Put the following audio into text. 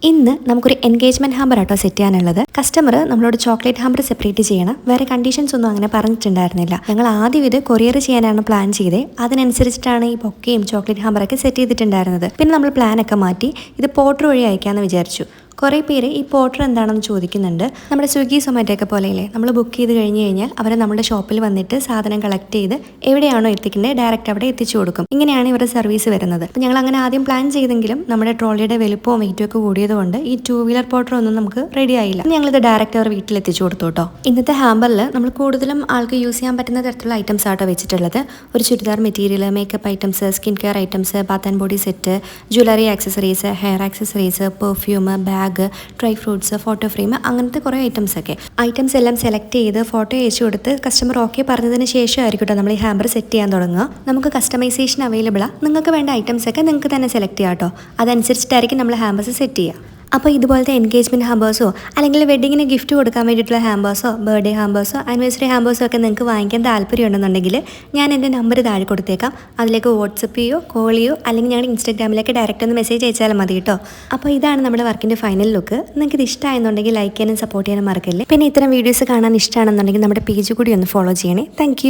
ഇന്ന് നമുക്കൊരു engagement hamper ആട്ടോ സെറ്റ് ചെയ്യാനുള്ളത്. കസ്റ്റമർ നമ്മളോട് ചോക്ലേറ്റ് ഹാമ്പർ സെപ്പറേറ്റ് ചെയ്യണം, വേറെ കണ്ടീഷൻസ് ഒന്നും അങ്ങനെ പറഞ്ഞിട്ടുണ്ടായിരുന്നില്ല. ഞങ്ങൾ ആദ്യം ഇത് കൊറിയർ ചെയ്യാനാണ് പ്ലാൻ ചെയ്തത്. അതിനനുസരിച്ചിട്ടാണ് ഈ ബൊക്കയും ചോക്ലേറ്റ് ഹാമ്പറൊക്കെ സെറ്റ് ചെയ്തിട്ടുണ്ടായിരുന്നത്. പിന്നെ നമ്മൾ പ്ലാനൊക്കെ മാറ്റി ഇത് പോർട്ടർ വഴി അയക്കാമെന്ന് വിചാരിച്ചു. കുറേ പേര് ഈ പോർട്ടർ എന്താണെന്ന് ചോദിക്കുന്നുണ്ട്. നമ്മുടെ സ്വിഗ്ഗി സൊമാറ്റോ ഒക്കെ പോലെയല്ലേ, നമ്മൾ ബുക്ക് ചെയ്ത് കഴിഞ്ഞ് കഴിഞ്ഞാൽ അവർ നമ്മുടെ ഷോപ്പിൽ വന്നിട്ട് സാധനം കളക്ട് ചെയ്ത് എവിടെയാണോ എത്തിക്കേണ്ടത് ഡയറക്റ്റ് അവിടെ എത്തിച്ചു കൊടുക്കും. ഇങ്ങനെയാണ് ഇവരുടെ സർവീസ് വരുന്നത്. അപ്പം ഞങ്ങൾ അങ്ങനെ ആദ്യം പ്ലാൻ ചെയ്തെങ്കിലും നമ്മുടെ ട്രോളിയുടെ വലുപ്പവും വെയിറ്റും ഒക്കെ കൂടിയതുകൊണ്ട് ഈ 2 വീലർ പോർട്ടർ ഒന്നും നമുക്ക് റെഡി ആയില്ല. ഞങ്ങളിത് ഡയറക്റ്റ് അവർ വീട്ടിൽ എത്തിച്ചു കൊടുത്തു കേട്ടോ. ഇന്നത്തെ ഹാമ്പറിൽ നമ്മൾ കൂടുതലും ആൾക്ക് യൂസ് ചെയ്യാൻ പറ്റുന്ന തരത്തിലുള്ള ഐറ്റംസ് ആട്ടോ വെച്ചിട്ടുള്ളത്. ഒരു churidar material, makeup items, skin care items, Baat and body set, jewellery accessories, hair accessories, perfume, bag, dry fruits, photo frame, അങ്ങനത്തെ കുറേ ഐറ്റംസ് എല്ലാം സെലക്ട് ചെയ്ത് ഫോട്ടോ അയച്ചു കൊടുത്ത് കസ്റ്റമർ ഓക്കെ പറഞ്ഞതിന് ശേഷമായിരിക്കും കേട്ടോ നമ്മൾ ഈ ഹാമ്പർ സെറ്റ് ചെയ്യാൻ തുടങ്ങുക. നമുക്ക് കസ്റ്റമൈസേഷൻ അവൈലബിളാണ്. നിങ്ങൾക്ക് വേണ്ട ഐറ്റംസ് ഒക്കെ നിങ്ങൾക്ക് തന്നെ സെലക്ട് ചെയ്യാം കേട്ടോ. അതനുസരിച്ചിട്ടായിരിക്കും നമ്മൾ ഹാമ്പേഴ്സ് സെറ്റ് ചെയ്യുക. അപ്പോൾ ഇതുപോലത്തെ എൻഗേജ്മെൻറ്റ് ഹാമ്പേഴ്സോ അല്ലെങ്കിൽ വെഡിങ്ങിന് ഗിഫ്റ്റ് കൊടുക്കാൻ വേണ്ടിയിട്ടുള്ള ഹാമ്പേഴ്സോ, ബർത്ത്ഡേ ഹാമ്പേഴ്സോ, ആനിവേഴ്സറി ഹാമ്പേഴ്സോ ഒക്കെ നിങ്ങൾക്ക് വാങ്ങിക്കാൻ താല്പര്യമുണ്ടെന്നുണ്ടെങ്കിൽ ഞാൻ എൻ്റെ നമ്പർ താഴെ കൊടുത്തേക്കാം. അതിലേക്ക് വാട്സപ്പ് ചെയ്യോ കോൾ ചെയ്യോ അല്ലെങ്കിൽ ഞങ്ങളുടെ ഇൻസ്റ്റാഗ്രാമിലേക്ക് ഡയറക്റ്റ് ഒന്ന് മെസ്സേജ് അയച്ചാലും മതി കേട്ടോ. അപ്പോൾ ഇതാണ് നമ്മുടെ വർക്കിൻ്റെ ഫൈനൽ ലുക്ക്. നിങ്ങൾക്ക് ഇത് ഇഷ്ടമായെന്നുണ്ടെങ്കിൽ ലൈക്ക് ചെയ്യാനും സപ്പോർട്ട് ചെയ്യാനും മറക്കല്ലേ. പിന്നെ ഇത്തരം വീഡിയോസ് കാണാൻ ഇഷ്ടമാണെന്നുണ്ടെങ്കിൽ നമ്മുടെ പേജ് കൂടി ഒന്ന് ഫോളോ ചെയ്യണേ. താങ്ക്